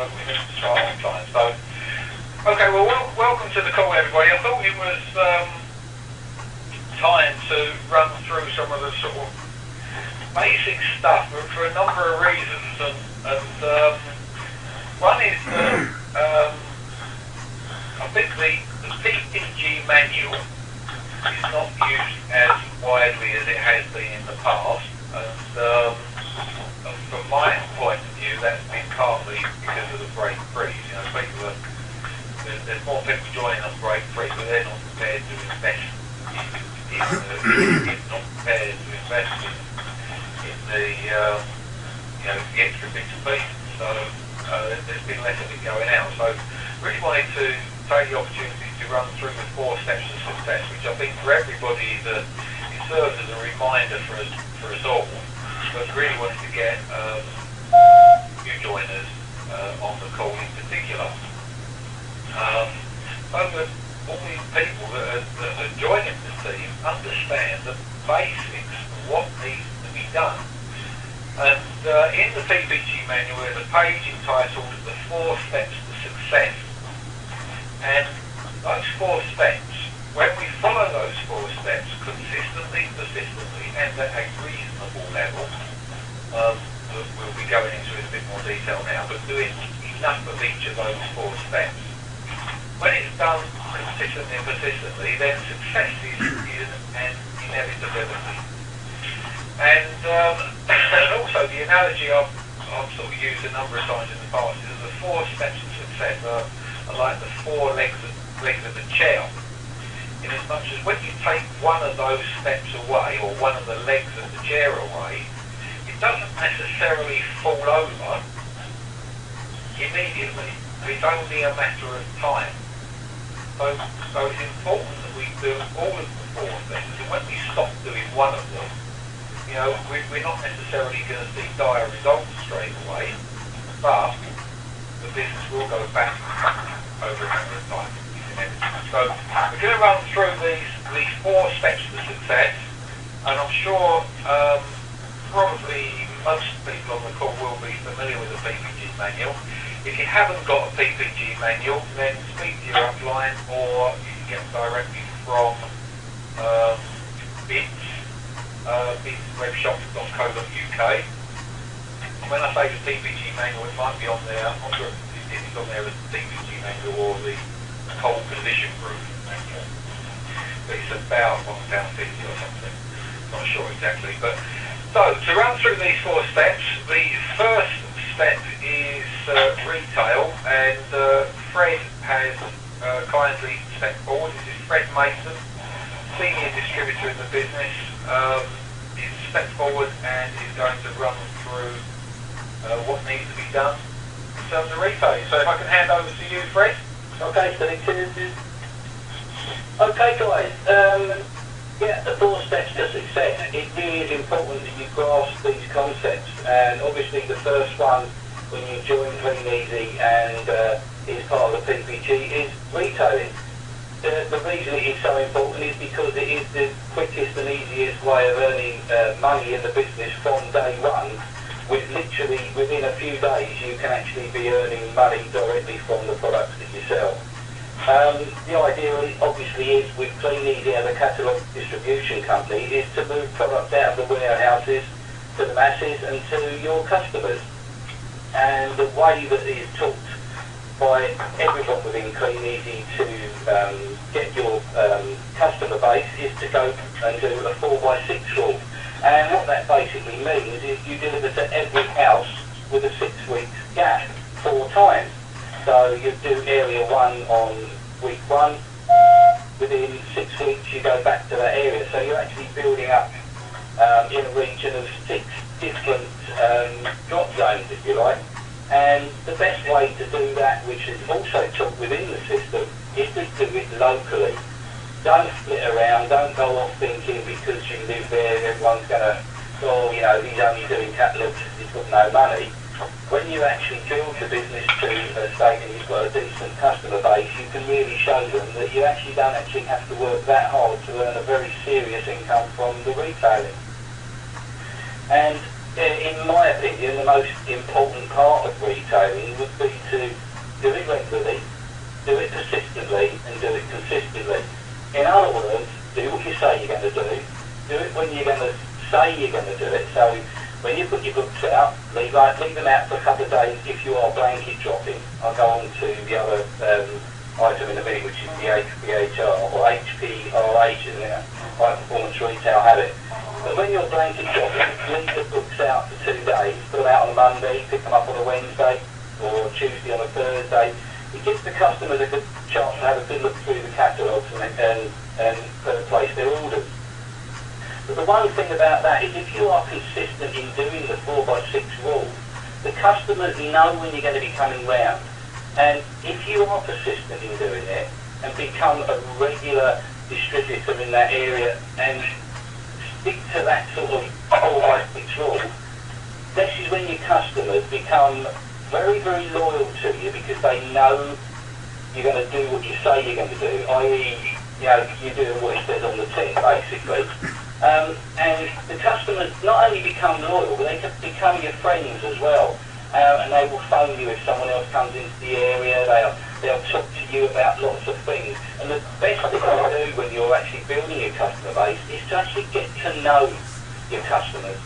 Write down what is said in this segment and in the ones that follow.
we need to start on time. So, okay, well, welcome to the call, everybody. I thought it was time to run through some of the sort of basic stuff for a number of reasons, and one is that I think the PPG manual is not used as widely as it has been in the past, and from my point of view, that's been partly because of the break freeze. You know, people there's more people joining us break free, but they're not prepared to invest not prepared to invest in the the extra bits and pieces. So there's been less of it going out. So really wanted to take the opportunity to run through the 4 steps of success, which I think for everybody that it serves as a reminder for us all. But really wanted to get new joiners on the call in particular. So that all these people that are joining the team understand the basics of what needs to be done. And in the PPG manual there's a page entitled The 4 Steps to Success. And those 4 steps, when we follow those 4 steps consistently, persistently, and at a reasonable level, we'll be going into it in a bit more detail now, but doing enough of each of those 4 steps. When it's done consistently and persistently, then success is an inevitability. And also the analogy I've sort of used a number of times in the past is that the 4 steps to success are like the 4 legs of the chair. In as much as when you take one of those steps away, or one of the legs of the chair away, it doesn't necessarily fall over immediately. It's only a matter of time. So it's important that we do all of the 4 things, and when we stop doing one of them, you know, we're not necessarily going to see dire results straight away, but the business will go back over a number of time. So we're going to run through these 4 steps to success, and I'm sure probably most people on the call will be familiar with the PPG manual. If you haven't got a PPG manual, then speak to your upline, or you can get them directly from bitswebshop.co.uk. When I say the PPG manual, it might be on there. I'm not sure if it's on there as the PPG manual or the Cold Condition Group manual. But it's about £1.50 or something. Not sure exactly. But so to run through these 4 steps, the first step is retail, and Fred has kindly stepped forward. This is Fred Mason, senior distributor in the business. He's stepped forward and is going to run through what needs to be done in terms of retailing. So if I can hand over to you, Fred. Okay, so okay guys, the 4 steps to success. It really is important that you grasp these concepts, and obviously the first one when you join Clean Easy and is part of the PPG is retailing. The reason it is so important is because it is the quickest and easiest way of earning money in the business from day one. With literally within a few days you can actually be earning money directly from the products that you sell. The idea obviously is with Clean Easy as a catalogue distribution company is to move products out of the warehouses to the masses and to your customers. And the way that it is taught by everyone within Clean Easy to get your customer base is to go and do a 4x6 rule. And what that basically means is you deliver to every house with a 6 week gap 4 times. So you do area 1 on week 1, within 6 weeks you go back to that area. So you're actually building up in a region of 6 different drop zones, if you like. And the best way to do that, which is also taught within the system, is to do it locally. Don't split around, don't go off thinking because you live there everyone's going to, oh, you know, he's only doing catalogs, he's got no money. When you actually build the business to a state and you've got a decent customer base, you can really show them that you actually don't actually have to work that hard to earn a very serious income from the retailing. And In my opinion, the most important part of retailing would be to do it regularly, do it persistently, and do it consistently. In other words, do what you say you're going to do it when you're going to say you're going to do it. So when you put your books out, leave them out for a couple of days if you are blanket dropping. I'll go on to the other item in a minute, which is the HPHR or HPRH, isn't it? High Performance Retail Habit. But when you're blanket dropping, leave the books out for 2 days, put them out on a Monday, pick them up on a Wednesday, or Tuesday on a Thursday. It gives the customers a good chance to have a good look through the catalogues and place their orders. But the one thing about that is if you are consistent in doing the 4x6 rule, the customers know when you're going to be coming round. And if you are persistent in doing it and become a regular distributor in that area and stick to that sort of 4x6 rule, this is when your customers become very, very loyal to you because they know you're going to do what you say you're going to do, i.e., you're doing what it says on the tin, basically. And the customers not only become loyal, but they can become your friends as well. And they will phone you if someone else comes into the area. They'll talk to you about lots of things. And the best thing to do when you're actually building your customer base is to actually get to know your customers.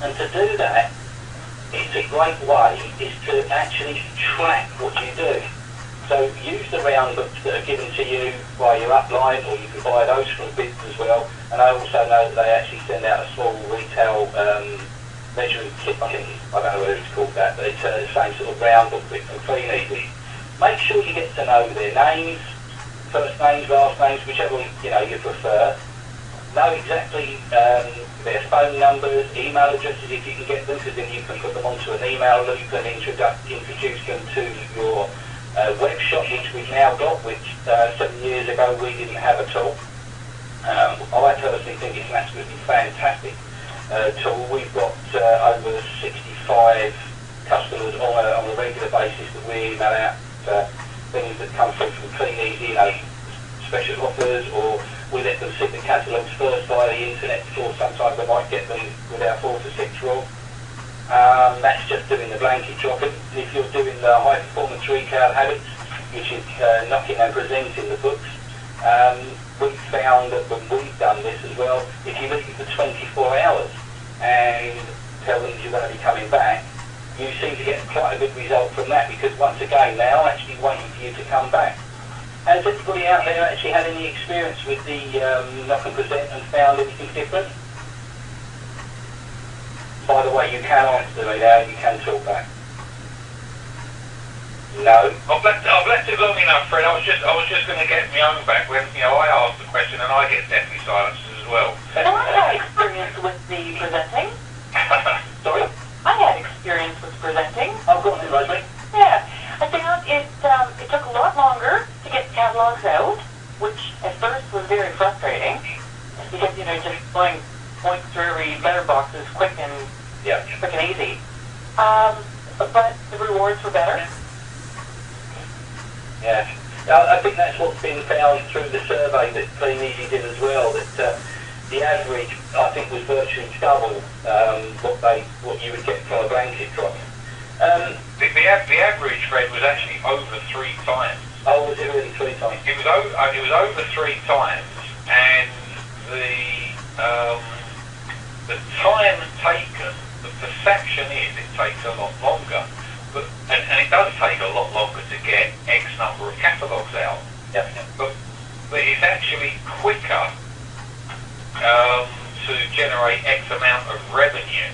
And to do that, it's a great way is to actually track what you do. So use the round books that are given to you by your upline, or you can buy those from bids as well. And I also know that they actually send out a small retail measuring kit. I don't know whether it's called that, but it's the same sort of round book from Clean Easy. Make sure you get to know their names, first names, last names, whichever you prefer. Know exactly their phone numbers, email addresses if you can get them, because then you can put them onto an email loop and introduce them to your web shop, which we've now got, which 7 years ago we didn't have at all. I personally think it's an absolutely fantastic tool. We've got over 65 customers on a regular basis that we email out things that come through from Clean Easy, special offers, or we let them see the catalogues first via the internet before sometimes they might get them with our 4-to-6 rule. That's just doing the blanket dropping. And if you're doing the high performance retail habits, which is knocking and presenting the books, we've found that when we've done this as well, if you leave it for 24 hours and tell them you're going to be coming back, you seem to get quite a good result from that, because once again they are actually waiting for you to come back. Has anybody out there actually had any experience with the knock and present and found anything different? By the way, you can answer me now, you can talk back. No? I've left it long enough, Fred. I was just going to get my own back when I asked the question and I get deathly silences as well. And I had experience with the presenting. Sorry? I had experience with presenting. Oh, go on then, Rosemary. Yeah. I found it took a lot longer to get catalogs out, which at first was very frustrating, because, just going through every letterbox is quick and easy. But the rewards were better. Yeah. I think that's what's been found through the survey that Clean Easy did as well, that the average, I think, was virtually double what you would get from a blanket drop. The average, Fred, was actually over 3 times. Oh, was it really 3 times? It was over 3 times, and the time taken, the perception is it takes a lot longer, and it does take a lot longer to get X number of catalogues out. Yep. But it's actually quicker to generate X amount of revenue.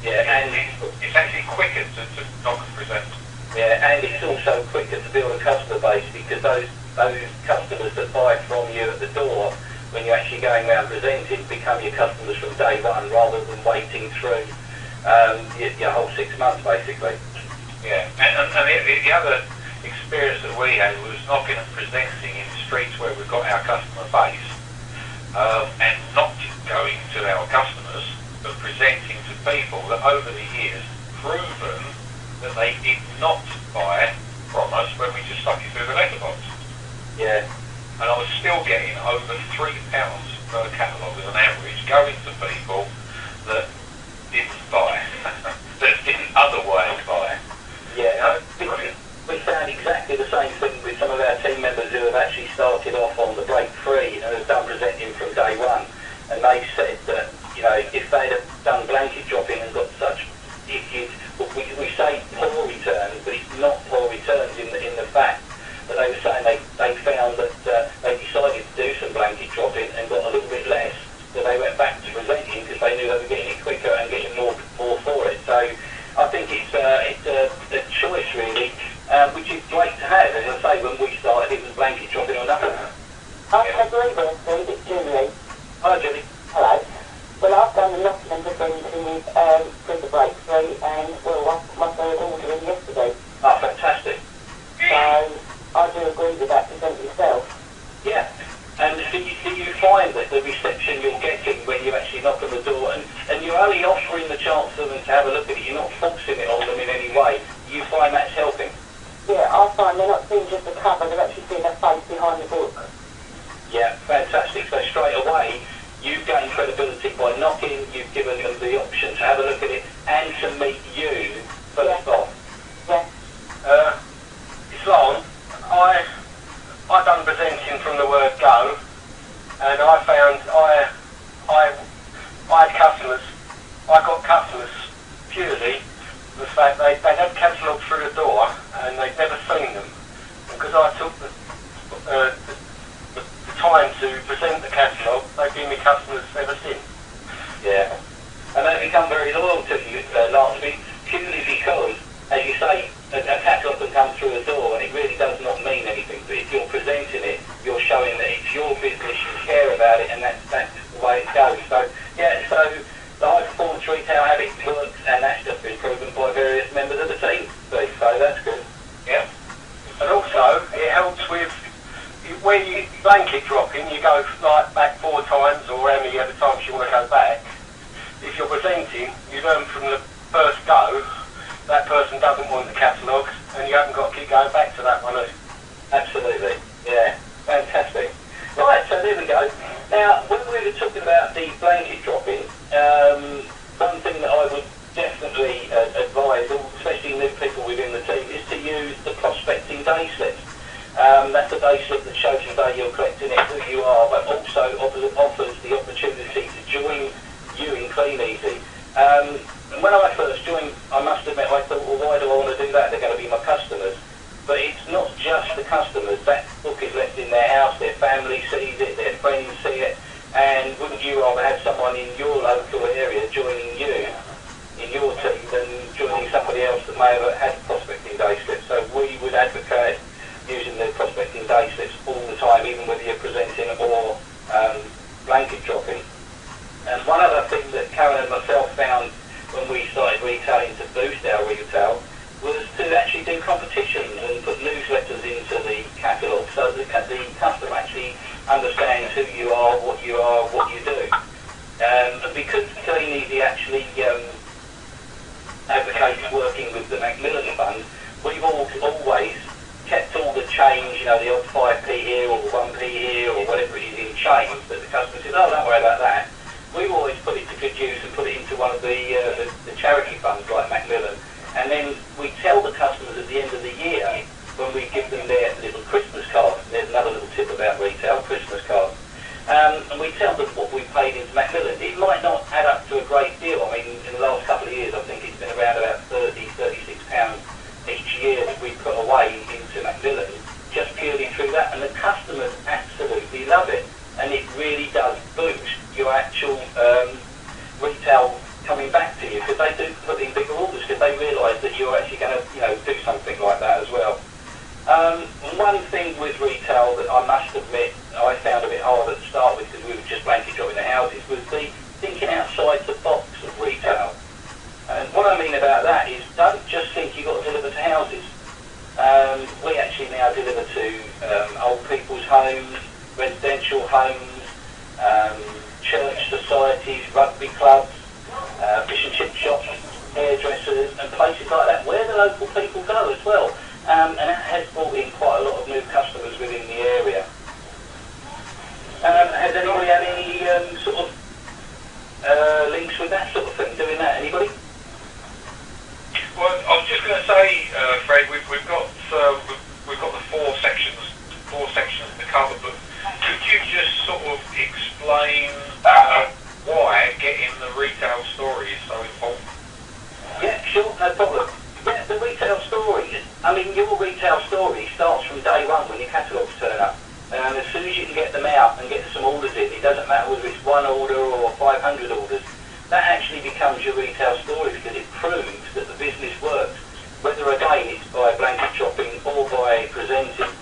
Yeah, and it's actually quicker to knock and present. Yeah, and it's also quicker to build a customer base, because those customers that buy from you at the door, when you're actually going around presenting, become your customers from day one, rather than waiting through your whole 6 months, basically. Yeah, and the other experience that we had was knocking and presenting in streets where we've got our customer base, and not going to our customers, but presenting to people that over the years proven that they did not buy from us when we just stuck it through the letterbox. Yeah. And I was still getting over £3 per catalogue as an average going to people that didn't buy the same thing with some of our team members who have actually started off on the break free and have done presenting from day one. And they said that, you know, if they'd have done blanket dropping and got such, we say poor returns, but it's not poor returns in the fact that they were saying they found that they decided to do some blanket dropping and got a little bit less, so they went back to presenting because they knew they were getting it quicker and getting more for it. So I think it's a choice really, which is great to have. As I say, when we started, it was blanket dropping or nothing. I agree with Steve. It's Julie. Hi, Julie. Hello. Well, I've done a lot of presenting with through the break free, and well, I put my third order in yesterday. Oh, fantastic. So I do agree with that present yourself. Yeah. And do you find that the reception you're getting when you actually knock on the door, and you're only offering the chance for them to have a look at it, you're not forcing it on them in any way, you find that's helping? Yeah, I find they're not seeing just a cover, they're actually seeing a face behind the book. Yeah, fantastic. So straight away, you've gained credibility by knocking, you've given them the option to have a look at it and to meet you first off. Yeah. It's long. I done presenting from the word go, and I found I had customers. I got customers purely the fact they'd had catalogues through the door and they'd never seen them, because I took the time to present the catalogue. They've been my customers ever since. Yeah. And they've become very loyal to you last week, purely because, as you say, a catalogue can come through a door and it really does not mean anything, but if you're presenting it, you're showing that it's your business, you care about it, and that's the way it goes. So, yeah, so the high performance retail habit works, and that's just been proven by various members of the team. So that's good. Yeah. And also, it helps with, when you blanket dropping, you go like back 4 times, or how many other times you want to go back. If you're presenting, you learn from the first go, that person doesn't want the catalogue, and you haven't got to keep going back to that one. Absolutely, yeah, fantastic. Right, so there we go. Now, when we were talking about the blanket dropping, one thing that I would definitely advise, especially new people within the team, is to use the prospecting day slips. That's the day slip that shows you that you're collecting it, who you are, but also offers the opportunity to join you in Clean Easy. And when I first joined, I must admit, I thought, well, why do I want to do that? They're going to be my customers. But it's not just the customers. That book is left in their house, their family sees it, their friends see it, and wouldn't you rather have someone in your local area joining you in your team than joining somebody else that may have had prospecting day slips? So we would advocate using the prospecting day slips all the time, even whether you're presenting or blanket dropping. And one other thing that Karen and myself found when we started retailing to boost our retail was to actually do competitions and put newsletters into the catalogue, so the customer actually understands who you are, what you do. And because Clean Easy actually advocates working with the Macmillan Fund, we've always kept all the change, you know, the odd 5p here or 1p here or whatever it is in change, but the customer says, oh, don't worry about that. We've always put it to good use and put it into one of the charity funds like Macmillan. And then we tell the customers at the end of the year, when we give them their little Christmas card, there's another little tip about retail, Christmas cards, and we tell them what we paid into Macmillan. It might not add up to a great deal. I mean, in the last couple of years, I think it's been around about £36 each year that we put away into Macmillan, just purely through that. And the customers absolutely love it. And it really does boost your actual retail coming back to you, because they do put in bigger orders because they realise that you're actually going to, you know, do something like that as well. One thing with retail that I must admit I found a bit hard at the start with, because we were just blanket dropping the houses, was the thinking outside the box of retail. And what I mean about that is, don't just think you've got to deliver to houses. We actually now deliver to old people's homes, residential homes, church societies, rugby clubs, fish and chip shops, hairdressers, and places like that, where the local people go as well. And that has brought in quite a lot of new customers within the area. Has anybody had any sort of links with that sort of thing, doing that? Anybody? Well, I was just going to say, Fred, we've got the I mean, your retail story starts from day one when your catalogues turn up. And as soon as you can get them out and get some orders in, it doesn't matter whether it's one order or 500 orders, that actually becomes your retail story because it proves that the business works. Whether again it's by blanket shopping or by presenting.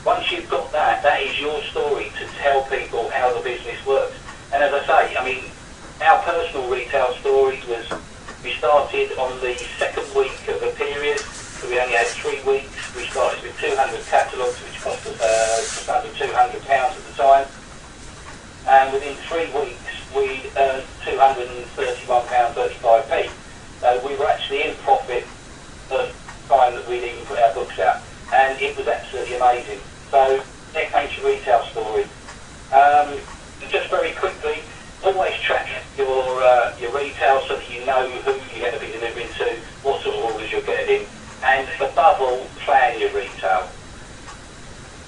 Once you've got that, that is your story to tell people how the business works. And as I say, I mean, our personal retail story was, we started on the second week of a period, so we only had 3 weeks. We started with 200 catalogues, which cost us just under £200 at the time. And within 3 weeks, we earned £231.35p. So we were actually in profit the time that we'd even put our books out. And it was absolutely amazing. So there comes your retail story. Just very quickly, always track your retail so that you know who you're going to be delivering to, what sort of orders you're getting, and above all, plan your retail.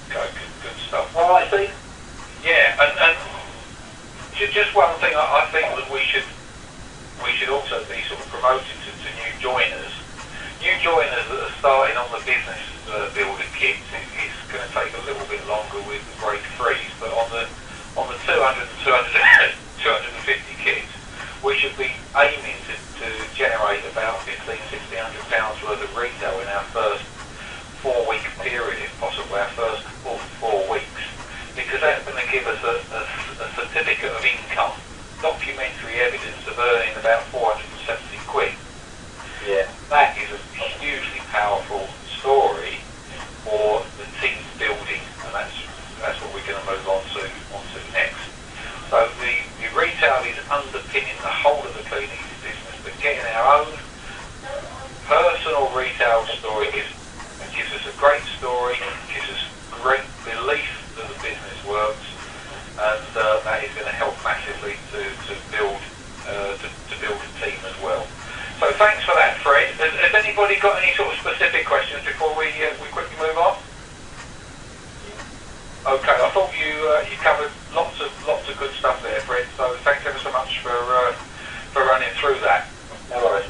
Okay, good stuff. All right, Steve? Yeah, and just one thing I think that we should also be sort of promoting to new joiners. New joiners that are starting on the business builder kits, it's going to take a little bit longer with the break freeze, but on the 200 and 250 kits, we should be aiming to generate about £1,500–1,600 worth of retail in our first 4-week period, if possible, our first 4 weeks, because that's going to give us a certificate of income, documentary evidence of earning about 470 quid. Yeah. That is a hugely powerful story for the team building, and that's what we're going to move on to next. So the retail is underpinning the whole of the cleaning business, but getting our own personal retail story gives us a great story, gives us great belief that the business works, and that is going to help massively to build a team as well. So thanks for that, Fred. Has anybody got any sort of specific questions before we quickly move on? Okay, I thought you covered lots of good stuff there, Fred. So thanks ever so much for running through that. No worries.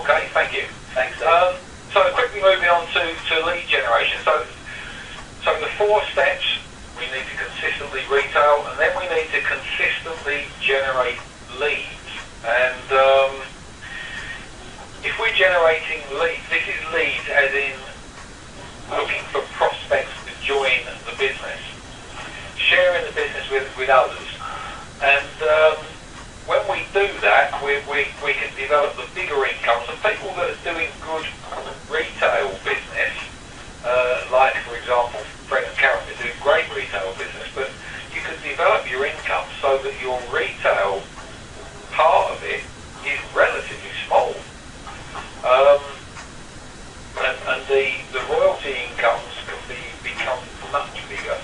Okay, thank you. Thanks, Steve. So quickly moving on to lead generation. So the 4 steps: we need to consistently retail, and then we need to consistently generate leads. And if we're generating leads, this is leads as in looking for prospects to join the business, sharing the business with others. And when we do that, we can develop the bigger incomes. And people that are doing good retail business, like, for example, Fred and Karen are doing great retail business, but you can develop your income so that your retail part of it is relatively small. And the royalty incomes can become much bigger.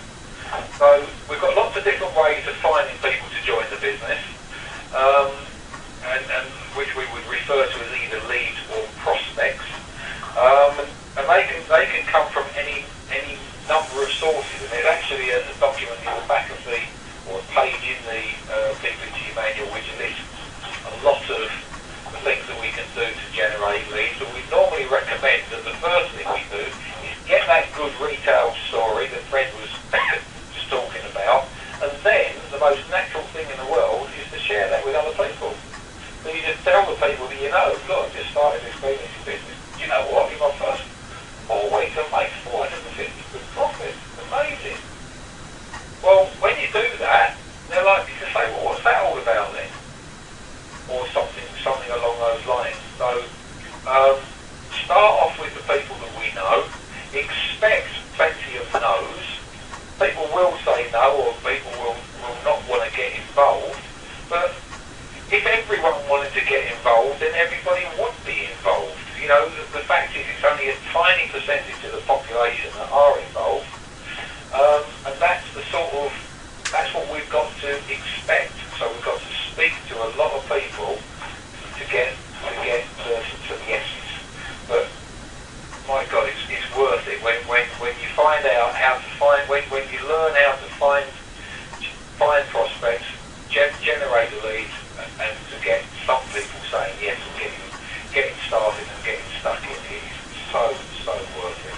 So we've got lots of different ways of finding people to join the business, and which we would refer to as either leads or prospects. And they can come from any number of sources. And there's actually a document in the back of or a page in the PPG manual which lists a lot of the things that we can do to generate leads. But we normally recommend that the first thing we do is get that good retail story that Fred was just talking about, and then the most natural thing in the world is to share that with other people. So you just tell the people that you know, look, I just started this cleaning business. Do you know what? In my first 4 weeks I've made 450 good profit. Amazing. Well, when you do that, they're likely to say, well, what's that all about then? Or something along those lines. So start off with the people that we know. Expect plenty of no's. People will say no, or people will not want to get involved. But if everyone wanted to get involved, then everybody would be involved. You know, the fact is it's only a tiny percentage of the population that are involved. And that's what we've got to expect. So we've got to speak to a lot of people to get some yeses. But my God, it's worth it when you find out how to find, when you learn how to find prospects, generate a lead, and to get some people saying yes and getting started and getting stuck in is so worth it.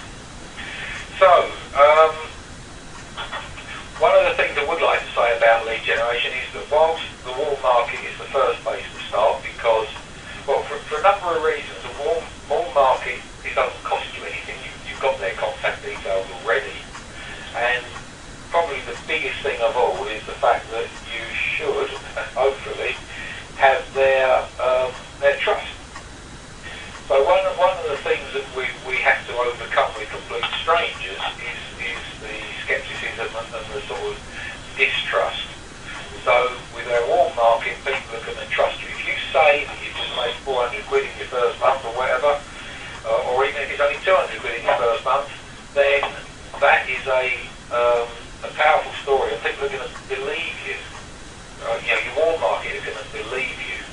month, then that is a powerful story, and people are going to believe you. Your warm market is going to believe you,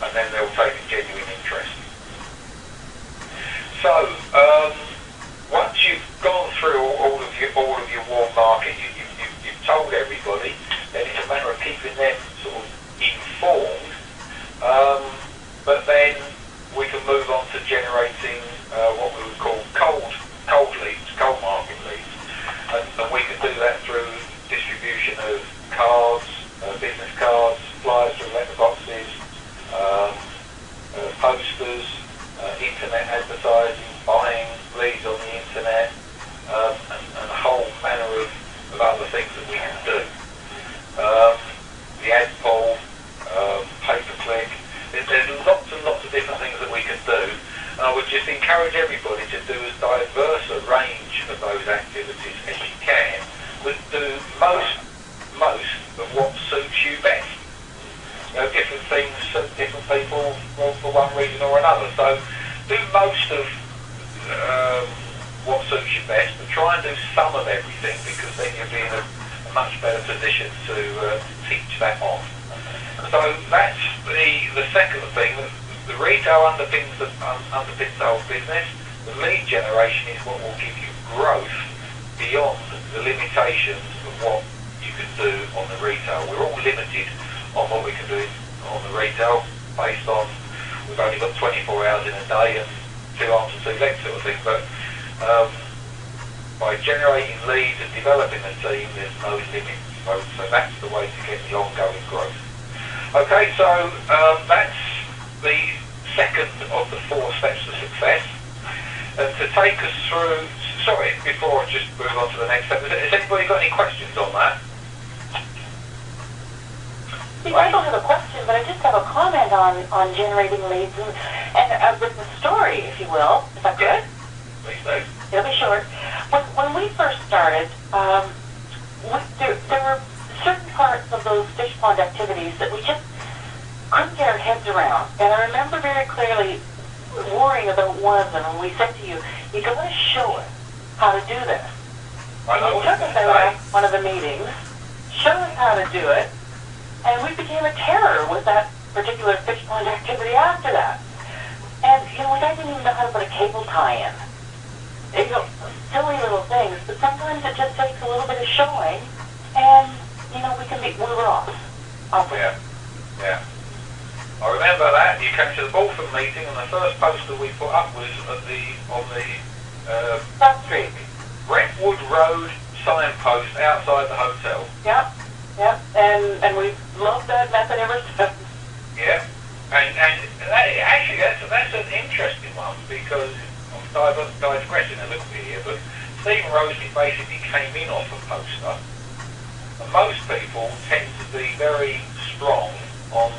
and then they'll take a genuine interest. So once you've gone through all of your warm market, you've told everybody, then it's a matter of keeping them sort of informed. But then we can move on to generating what we would call cold leads, cold market leads, and we can do that through distribution of cards, business cards, flyers through letterboxes, posters, internet advertising, buying leads on the internet, and a whole manner of other things that we can do. The ad poll, pay-per-click. There's lots and lots of different things that we can do. And I would just encourage everybody to do as diverse a range of those activities as you can, but do most of what suits you best. Different things suit different people for one reason or another. So do most of what suits you best, but try and do some of everything, because then you'll be in a much better position to teach that on. So that's the second thing. The retail underpins the whole business. The lead generation is what will give you growth beyond the limitations of what you can do on the retail. We're all limited on what we can do on the retail based on we've only got 24 hours in a day and 2 arms and 2 legs sort of thing. But by generating leads and developing a team, there's no limit. So that's the way to get the ongoing growth. Okay, so that's the second of the 4 steps to success. And to take us through, before I just move on to the next step, has anybody got any questions on that? I don't have a question, but I just have a comment on generating leads and a written story, if you will, if I could. Please do. It'll be short. When we first started, there were certain parts of those fish pond activities that we just couldn't get our heads around. And I remember very clearly worrying about one of them, and we said to you, you got to show us how to do this. And you took us out at one of the meetings, showed us how to do it, and we became a terror with that particular fish pond activity after that. And, I didn't even know how to put a cable tie in. Silly little things, but sometimes it just takes a little bit of showing, and, we were off. Yeah. I remember that. You came to the Balfour meeting, and the first poster we put up was on the Street. Brentwood Road signpost outside the hotel. Yeah, and we've loved that method ever since. Yeah, and actually that's an interesting one, because I'm digressing a little bit here, but Stephen Rosley basically came in off a poster, and most people tend to be very strong on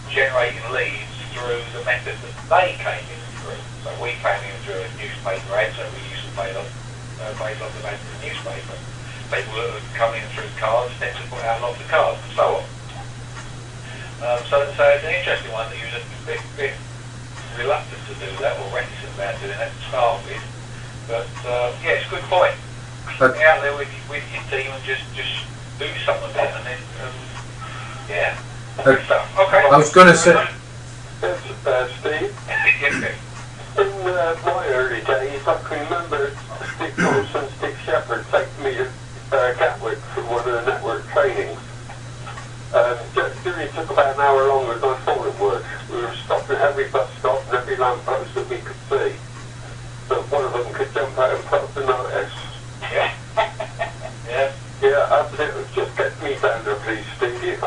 generating leads through the method that they came in through. So we came in through a newspaper ad, so we used to pay off the ad for the newspaper. People that would come in through cards tend to put out lots of cards and so on. So it's an interesting one that you was a bit reluctant to do that, or reticent about doing that to start with. But it's a good point. Get out there with your team and just do some of it, and then good stuff. Okay. I was going to say. Steve, in my early days, I can remember Steve Thompson, Steve Shepherd taking me to Gatwick for one of the network trainings. It really took about an hour longer than I thought it would. We were stopping at every bus stop and every lamppost that we could see. So one of them could jump out and put up a notice. Yeah, it just get me down there, please, Steve.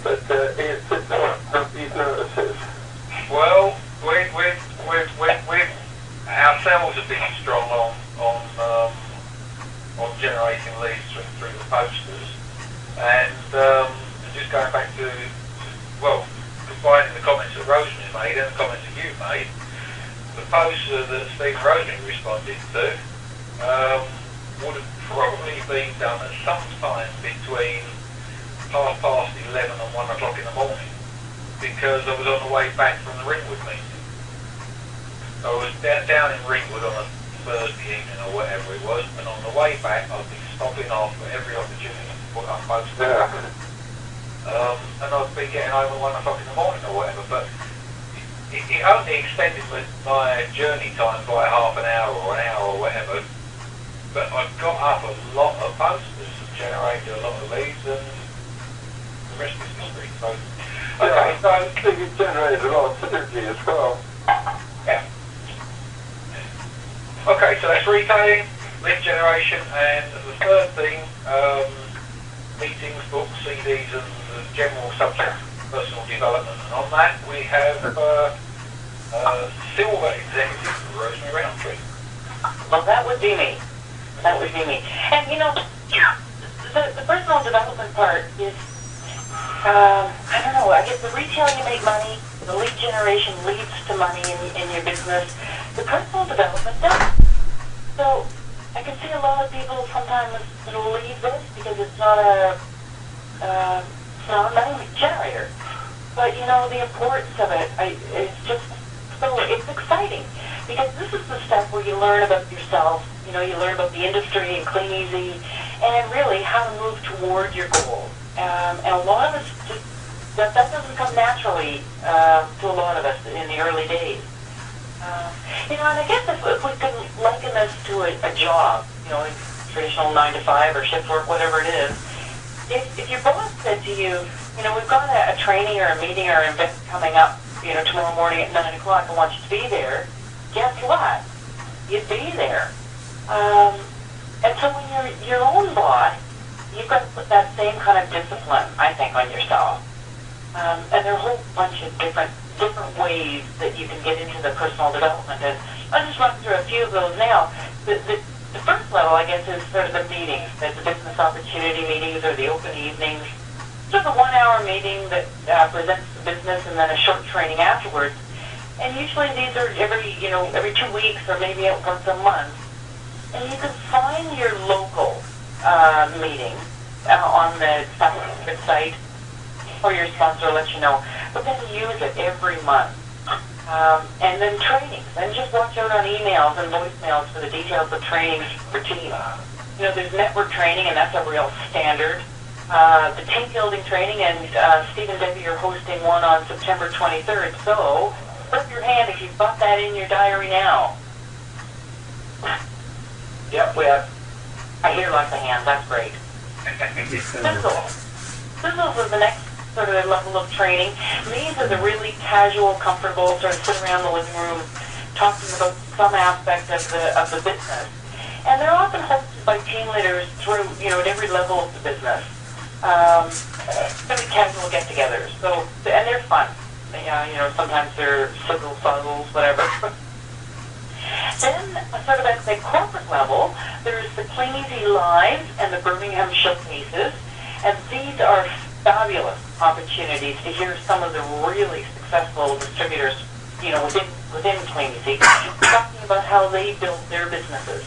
But it's these notices. Well, we're ourselves have been strong on generating leads through the posters, and just going back to combining the comments that Rosemary made and the comments that you made, the poster that Stephen Rosemary responded to would have probably been done at some time between 11:30 and 1 o'clock in the morning, because I was on the way back from the Ringwood meeting. I was down in Ringwood on a Thursday evening or whatever it was, and on the way back I'd be stopping off at every opportunity to put up posters. And I'd be getting home at 1 o'clock in the morning or whatever, but it only extended my journey time by half an hour or an hour or whatever, but I got up a lot of posters and generated a lot of leads, and the rest is history. So, okay, so I think it generated a lot of synergy as well. yeah. Okay, so that's retailing, lead generation, and the third thing, meetings, books, CDs, and the general subject, personal development. And on that, we have Silver Executive Rosemary Roundtree. Well, that would be me. That would be me. And you know, the personal development part is, I don't know, I guess the retail you make money, the lead generation leads to money in your business. The personal development does. So I can see a lot of people sometimes leave this because it's not a money generator. But you know, the importance of it, it's just so, it's exciting. Because this is the stuff where you learn about yourself, you know, you learn about the industry and Clean Easy, and really how to move toward your goals. And a lot of us, that doesn't come naturally to a lot of us in the early days. You know, and I guess if we could liken this to a job, you know, traditional 9 to 5 or shift work, whatever it is, if your boss said to you, you know, we've got a training or a meeting or an event coming up, you know, tomorrow morning at 9 o'clock, I want you to be there, guess what? You'd be there. And so when you're your own boss, you've got to put that same kind of discipline, I think, on yourself. And there are a whole bunch of different ways that you can get into the personal development. And I'll just run through a few of those now. The first level, I guess, is sort of the meetings. There's the business opportunity meetings or the open evenings. Just a 1-hour meeting that presents the business and then a short training afterwards. And usually these are every 2 weeks or maybe once a month. And you can find your local meeting on the site, or your sponsor will let you know. But then use it every month. And then trainings. And just watch out on emails and voicemails for the details of trainings for team. You know, there's network training, and that's a real standard. The team building training, and Steve and Debbie are hosting one on September 23rd. So, put up your hand if you've got that in your diary now. Yep, we have. I hear lots of hands. That's great. Sizzles. Sizzles is the next sort of level of training. These are the really casual, comfortable, sort of sit around the living room talking about some aspect of the business. And they're often hosted by team leaders through, you know, at every level of the business. Really casual get-togethers. So, and they're fun. You know, sometimes they're sizzle, fuzzles, whatever. Then, sort of at the corporate level, there's the Clean Easy Lives and the Birmingham Showcases, and these are fabulous opportunities to hear some of the really successful distributors, you know, within Clean Easy, talking about how they built their businesses.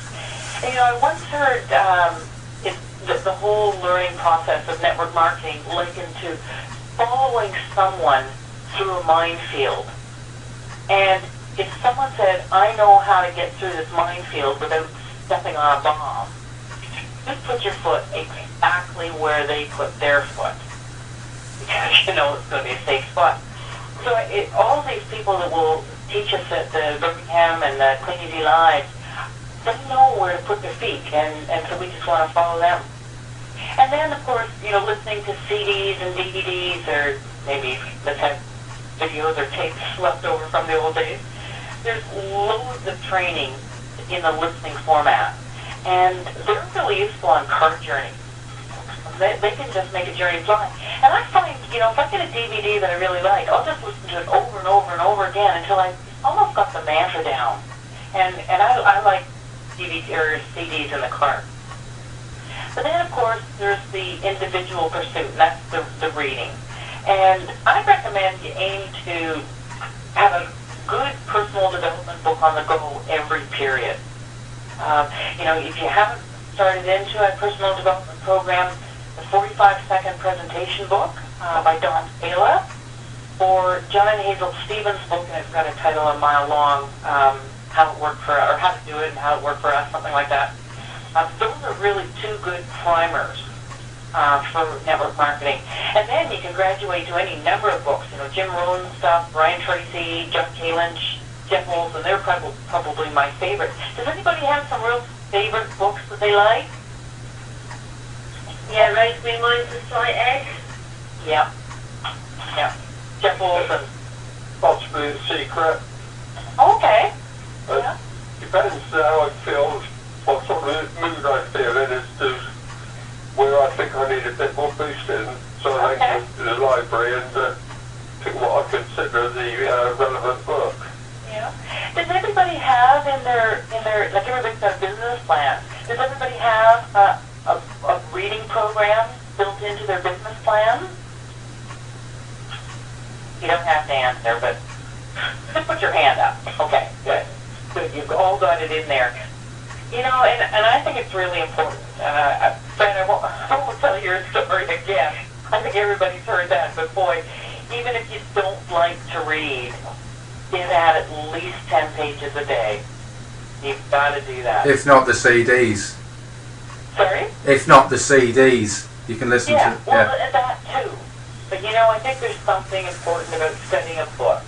And, you know, I once heard the whole learning process of network marketing likened to following someone through a minefield. And if someone said, I know how to get through this minefield without stepping on a bomb, just put your foot exactly where they put their foot. Because you know it's going to be a safe spot. So all these people that will teach us at the Birmingham and the Clean Easy Lives, they know where to put their feet, and so we just want to follow them. And then, of course, you know, listening to CDs and DVDs, or maybe let's have videos or tapes left over from the old days. There's loads of training in the listening format, and they're really useful on car journeys. They can just make a journey fly. And I find, you know, if I get a DVD that I really like, I'll just listen to it over and over and over again until I almost got the mantra down. And I like DVD or CDs in the car. But then, of course, there's the individual pursuit, and that's the reading. And I recommend you aim to have a good personal development book on the go every period. You know, if you haven't started into a personal development program, the 45-second presentation book by Don Spala or John and Hazel Stevens' book, and it's got a title a mile long, How It Worked for Us, or How to Do It and How It Worked for Us, something like that. Those are really two good primers for network marketing. And then you can graduate to any number of books. You know, Jim Rohn stuff, Brian Tracy, John Kalan, Jeff Olson, they're probably my favorites. Does anybody have some real favorite books that they like? Yeah, Rosemary Mine's a Slight Egg. Yeah. Yeah. Jeff Olson. Possibly The Secret. Okay. Yeah. Depends how I feel, what sort of mood I feel in as to where I think I need a bit more boosting. So I go to the library and pick what I consider the relevant book. Yeah. Does everybody have in their like everybody's got a business plan? Does everybody have a reading program built into their business plan? You don't have to answer, but just put your hand up. Okay, good. Good. You've all got it in there. You know, and I think it's really important. Fran, I won't tell your story again. I think everybody's heard that, but boy, even if you don't like to read, get at least 10 pages a day. You've got to do that. If not the CDs. Sorry? If not the CDs, you can listen to. Well, that too. But you know, I think there's something important about studying a book.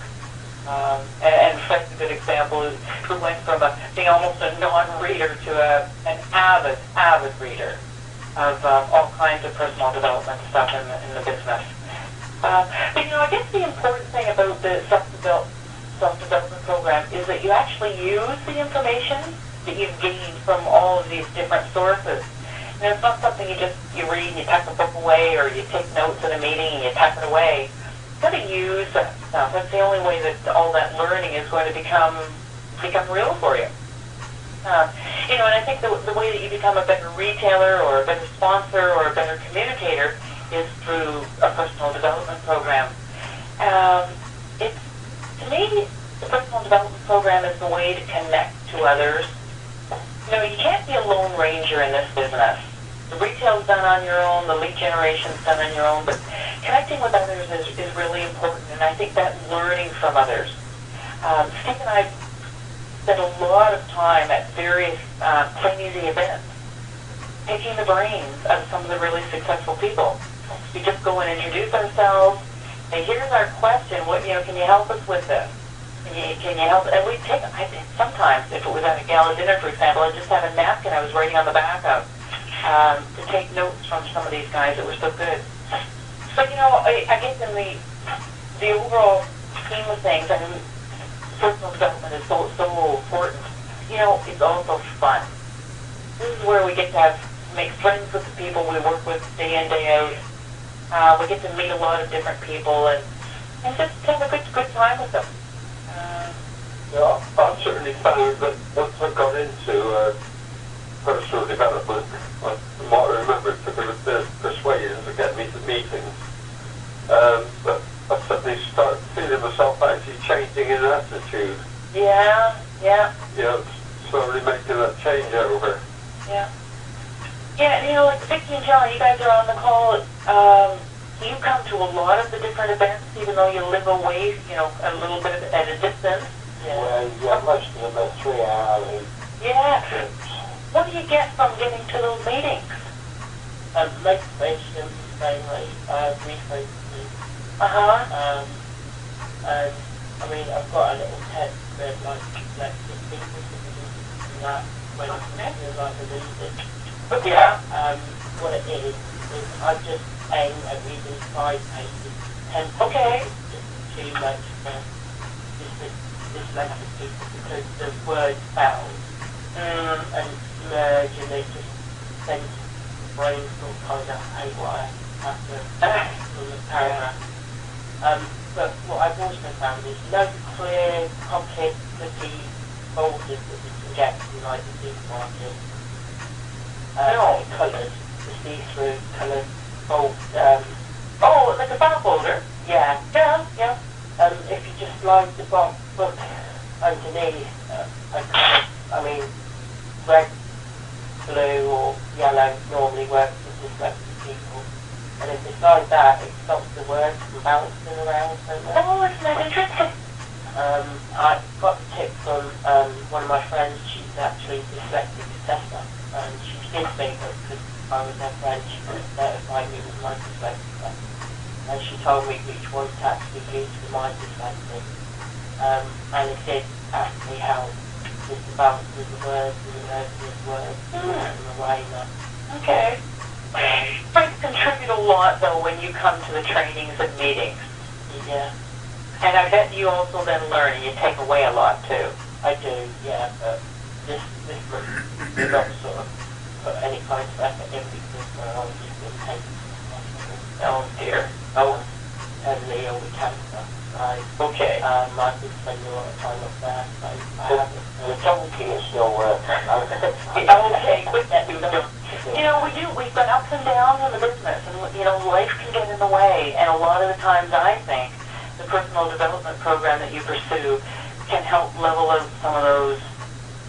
And Fred's a good example, who went from being almost a non-reader to an avid reader of all kinds of personal development stuff in the business. But you know, I guess the important thing about the self-development program is that you actually use the information that you've gained from all of these different sources. And it's not something you read and you tuck the book away, or you take notes in a meeting and you tuck it away. You've got to use that stuff. That's the only way that all that learning is going to become real for you. You know, and I think the way that you become a better retailer or a better sponsor or a better communicator is through a personal development program. To me, the personal development program is the way to connect to others. You know, you can't be a lone ranger in this business. The retail's done on your own, the lead generation's done on your own, but connecting with others is really important, and I think that learning from others. Steve and I spent a lot of time at various Plain Easy events, picking the brains of some of the really successful people. We just go and introduce ourselves. Hey, here's our question. Can you help us with this? Can you help? And sometimes, if it was at a gala dinner, for example, I just had a napkin I was writing on the back of to take notes from some of these guys that were so good. But you know, I guess in the overall scheme of things, I mean, personal development is so important. You know, it's also fun. This is where we get to make friends with the people we work with day in, day out. We get to meet a lot of different people and just have a good time with them. Yeah, I've certainly found that once I got into personal development, from what I remember, it took a bit of persuasion to get me to meetings. But I suddenly started feeling myself actually changing in attitude. Yeah. You know, slowly making that change over. Yeah. Yeah, and you know, like Vicki and John, you guys are on the call. You come to a lot of the different events, even though you live away, you know, a little bit at a distance. Well, yeah, most of them are 3 hourly. Yeah. What do you get from getting to those meetings? Motivation, mainly, refocusing. And I mean, I've got a little text that like reflecting people and that when I feel like I lose it. Yeah. What it is I just aim at reading 5 pages. 10 pages Okay. is too much for dyslexic people because the word spells and merge and they just send the brain sort of kind of haywire after from the paragraph. But what I've also found is no clear, complicated folders that we can get from like the supermarket. No. Colours, the see-through coloured fold. Like a file folder? Yeah. Yeah. If you just line the book underneath, red, blue or yellow normally works for dyslexic people, and then besides that, it stops the words from bouncing around so much. Oh, isn't that interesting? I got the tip from one of my friends. She's actually dyslexic assessor, and she did think that because I was her friend, she could certify me with my dyslexia. And she told me which ones to actually use for my dyslexia. And it did actually help with the balance of the words and the mercy of words and the way that. Okay. Friends contribute a lot, though, when you come to the trainings and meetings. Yeah. And I bet you also then learn and you take away a lot, too. I do, yeah, but this month did not sort of put any kind of effort in because I was just being taken to the hospital. Oh, dear. Oh, heavily ill with cancer. Okay. I've been spending a lot of time up there, so I haven't. The talking is still Okay, with that, we've got ups and downs in the business, and, life can get in the way, and a lot of the times I think the personal development program that you pursue can help level out some of those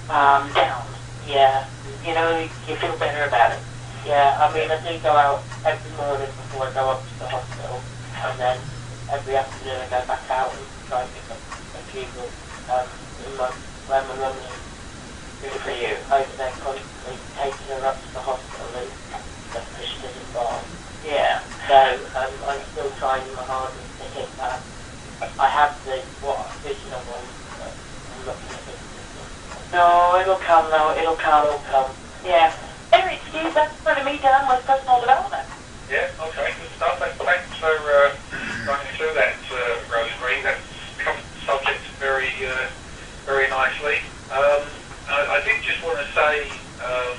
downs. Yeah. You feel better about it. Yeah, I mean, I do go out every morning before I go up to the hospital, and then every afternoon I go back out and try and pick up a few books where my mum is. Good for you. Over there constantly taking her up to the hospital and stuff because she doesn't bark. Yeah. So I'm still trying my hardest to hit that. I have the vision I want, but I'm not going to hit it. No, it'll come, though. It'll come. It'll come. Yeah. Anyway, Steve, that's sort of me done with personal development. Yeah, okay, good stuff. Thanks for running through that, Rosemary. That's covered the subject very, very nicely. I did just want to say a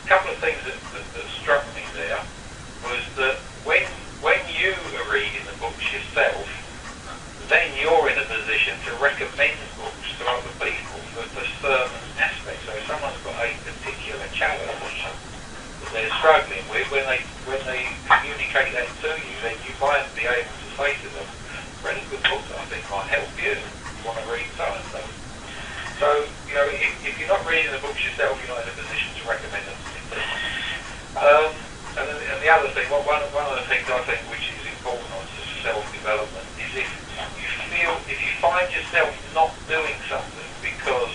couple of things that struck me there was that when you are reading the books yourself, then you're in a position to recommend books to other people for certain aspects. So if someone's got a particular challenge that they're struggling with, when they communicate that to you, then you might be able to say to them, "Really good book that I think might help you. You want to read so and so." So if you're not reading the books yourself, you're not in a position to recommend them to people. And the other thing, one of the things I think which is important on self-development is if you find yourself not doing something because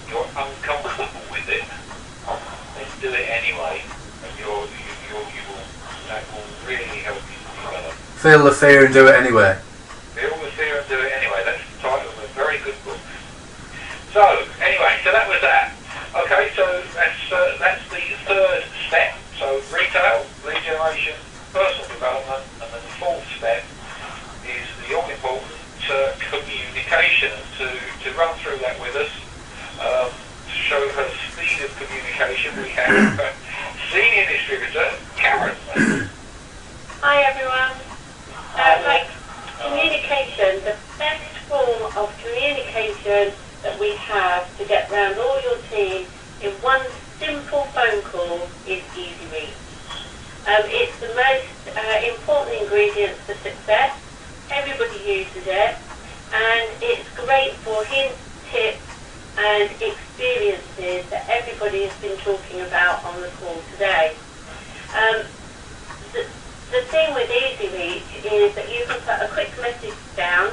you're uncomfortable with it, then do it anyway, and that will really help you develop. Feel the fear and do it anyway. Feel the fear and do it anyway. That's the title of a very good book. So anyway, so that was that. Okay, so that's the third step. So retail, lead generation, personal development, and then the fourth step is the all-important communication. To run through that with us, to show her speed of communication, we have senior distributor Karen. Hi everyone. Communication, the best form of communication that we have to get round all your team in one simple phone call is easy reach. It's the most important ingredient for success. Everybody uses it, and it's great for hints, tips, and experiences that everybody has been talking about on the call today. The thing with Easy Reach is that you can put a quick message down.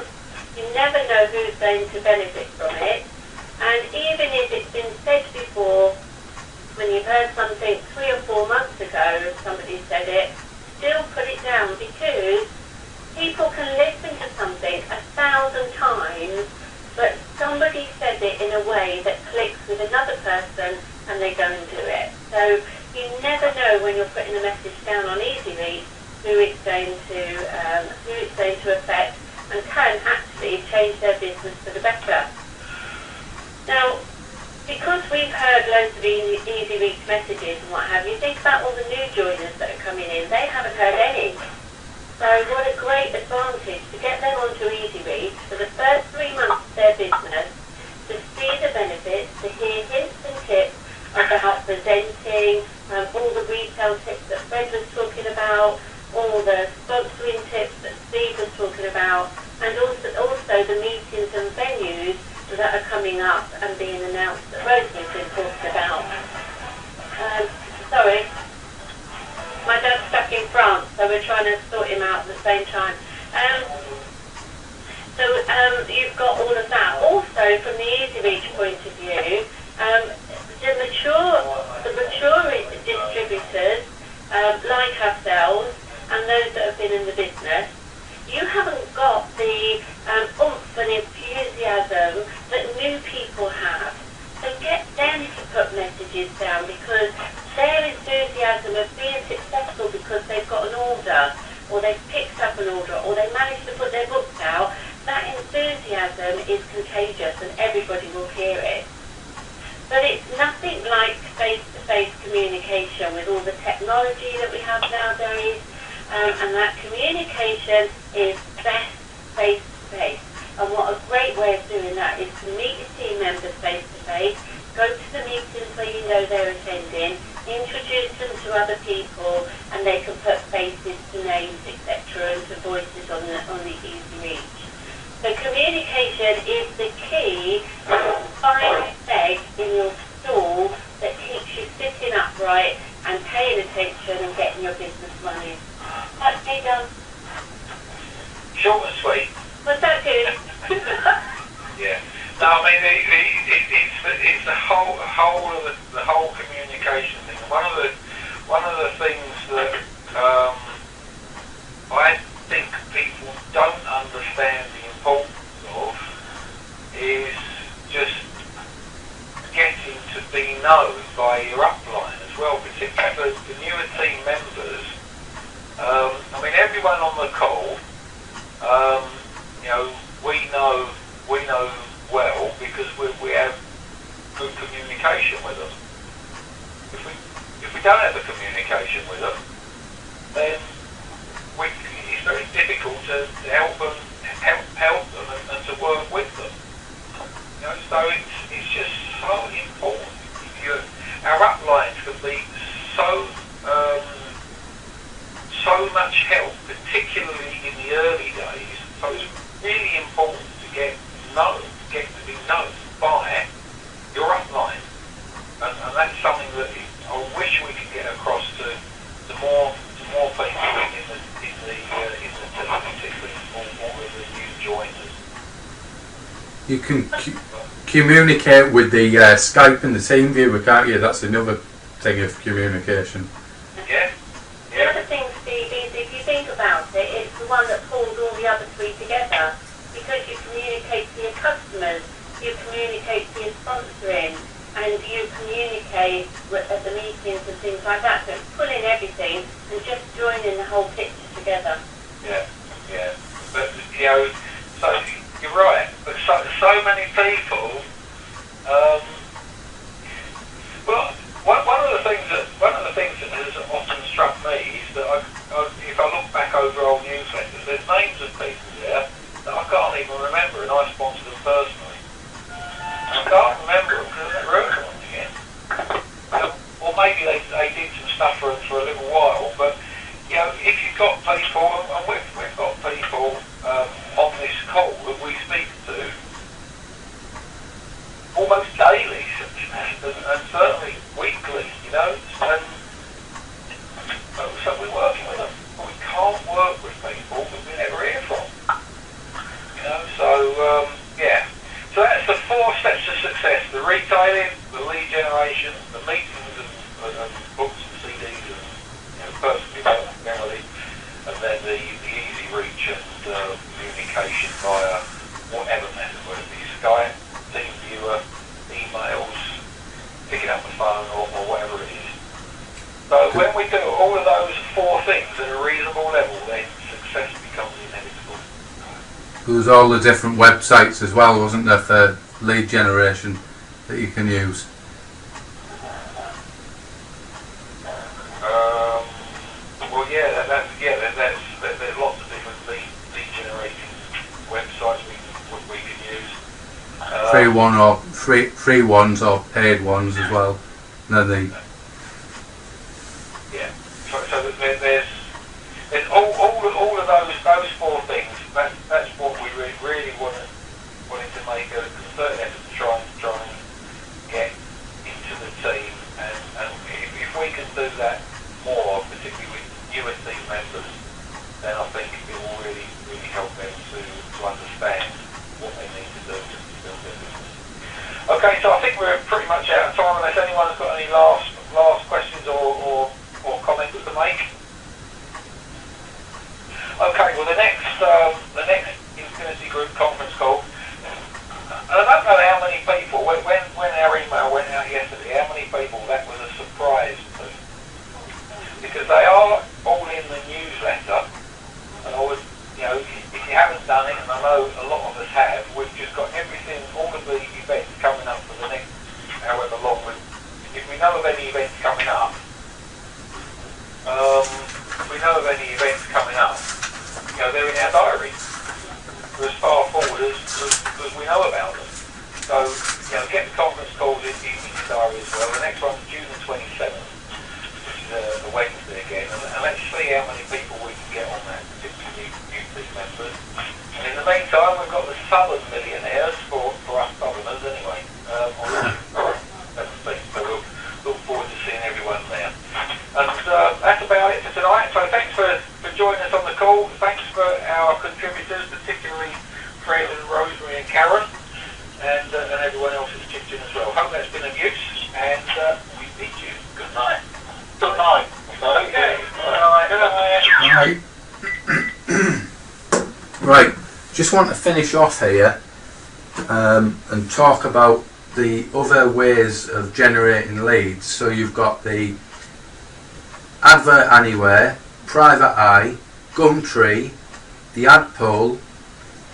You never know who's going to benefit from it, and even if it's been said before, when you've heard something 3 or 4 months ago, somebody said it, still put it down, because people can listen to something 1,000 times, but somebody said it in a way that clicks with another person and they go and do it. So you never know when you're putting a message down on Easy Reach who it's going to affect, and can actually change their business for the better. Now, because we've heard loads of Easy Reach messages and what have you, think about all the new joiners that are coming in. They haven't heard any. So what a great advantage to get them onto Easy Reach for the first 3 months of their business, to see the benefits, to hear hints and tips about presenting, all the retail tips that Fred was talking about, all the sponsoring tips that Steve was talking about, and also the meetings and venues that are coming up and being announced that Rosemary's been talking about. Sorry, my dad's stuck in France, so we're trying to same time. So you've got all of that. Also, from the Easy Reach point of view, the mature distributors like ourselves and those that have been in the business, you haven't got the oomph and enthusiasm that new people have. So get them to put messages down, because their enthusiasm of being successful because they've got an order, or they've picked up an order, or they managed to put their books out, that enthusiasm is contagious and everybody will hear it. But it's nothing like face-to-face communication with all the technology that we have nowadays, and that communication is best face-to-face. And what a great way of doing that is to meet your team members face-to-face, go to the meetings where you know they're attending, introduce them to other people, and they can put faces to names, etc., and to voices on the Easy Reach. So communication is the key, final leg in your stool that keeps you sitting upright and paying attention and getting your business running. That's me done. Short and sweet. Was that good? Yeah. No, I mean it's the whole communication thing. One of the things that I think people don't understand the importance of is just getting to be known by your upline as well, particularly for newer team members. I mean, everyone on the call, we know well because we have good communication with them. If we don't have a communication with them, then it's very difficult to help them and to work with them. So it's just so important. Our uplines can be so much help, particularly in the early days. So it's really important to get to be known by your upline, and that's something that I wish we could get across to more people in the team, particularly more of the new joiners. You can communicate with the Skype and the team viewer, can't you? That's another thing of communication. Yeah. The other thing, Steve, is if you think about it, it's the one that pulls all the other three together, because you communicate to your customers, you communicate to your sponsoring, and you communicate at the meetings and things like that. So it's pulling everything and just joining the whole picture together. Yeah. But so you're right. But so many people. Well, one of the things that has often struck me is that if I look back over old newsletters, there's names of people there that I can't even remember, and I sponsor them personally. I can't remember them because I never heard from them again. Or maybe they did some stuff for us for a little while, but if you've got people, and we've got people on this call that we speak to almost daily, and certainly weekly, and so we're working with them. But we can't work with people that we never hear from. So that's the 4 steps to success: the retailing, the lead generation, the meetings and books and CDs and personal development generally, and then the easy reach and communication via whatever method, whether it be Skype, Team Viewer, emails, picking up the phone or whatever it is. So when we do all of those 4 things at a reasonable level, then success becomes inevitable. There was all the different websites as well, wasn't there, for lead generation that you can use? There's lots of different lead generating websites we can use. Free ones or paid ones as well. No, So there's all of those 4 things. That's what we really wanted to make a concerted effort to try and get into the team, and if we can do that more, particularly with newer team members, then I think it will really, really help them to understand what they need to do to build their business. Okay, so I think we're pretty much out of time unless anyone has got any last questions or comments to make. Okay, well the next Infinity Group conference call, and I don't know how many people, when our email went out yesterday, how many people that was a surprise to, because they are all in the newsletter, and I was, if you haven't done it, and I know a lot of us have, we've just got everything, all of the events coming up for the next, however long, if we know of any events coming up, they're in our diary. They're as far forward as we know about them. So, get the conference calls in your diary as well. The next one's June the 27th, which is a Wednesday again. And let's see how many people we can get on that, particularly new team members. And in the meantime, we've got the Southern Millionaires for us Southerners anyway. So we'll look forward to seeing everyone there. And that's about it for tonight. So thanks for joining us on the call. Thanks for our contributors, particularly Fred and Rosemary and Karen, and everyone else who's chipped in as well. Hope that's been of use, and we bid you good night. Good night. Okay. Good night. Right. Just want to finish off here and talk about the other ways of generating leads. So you've got the Advert Anywhere, Private Eye, Gumtree, the Ad Pool,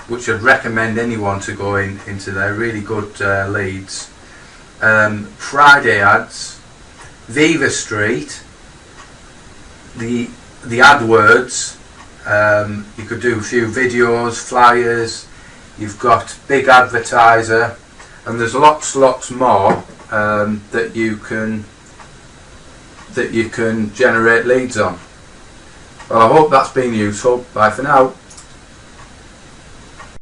which I'd recommend anyone to go into. They're really good leads. Friday Ads, Viva Street, the AdWords. You could do a few videos, flyers. You've got Big Advertiser, and there's lots more that you can generate leads on. Well, I hope that's been useful. Bye for now.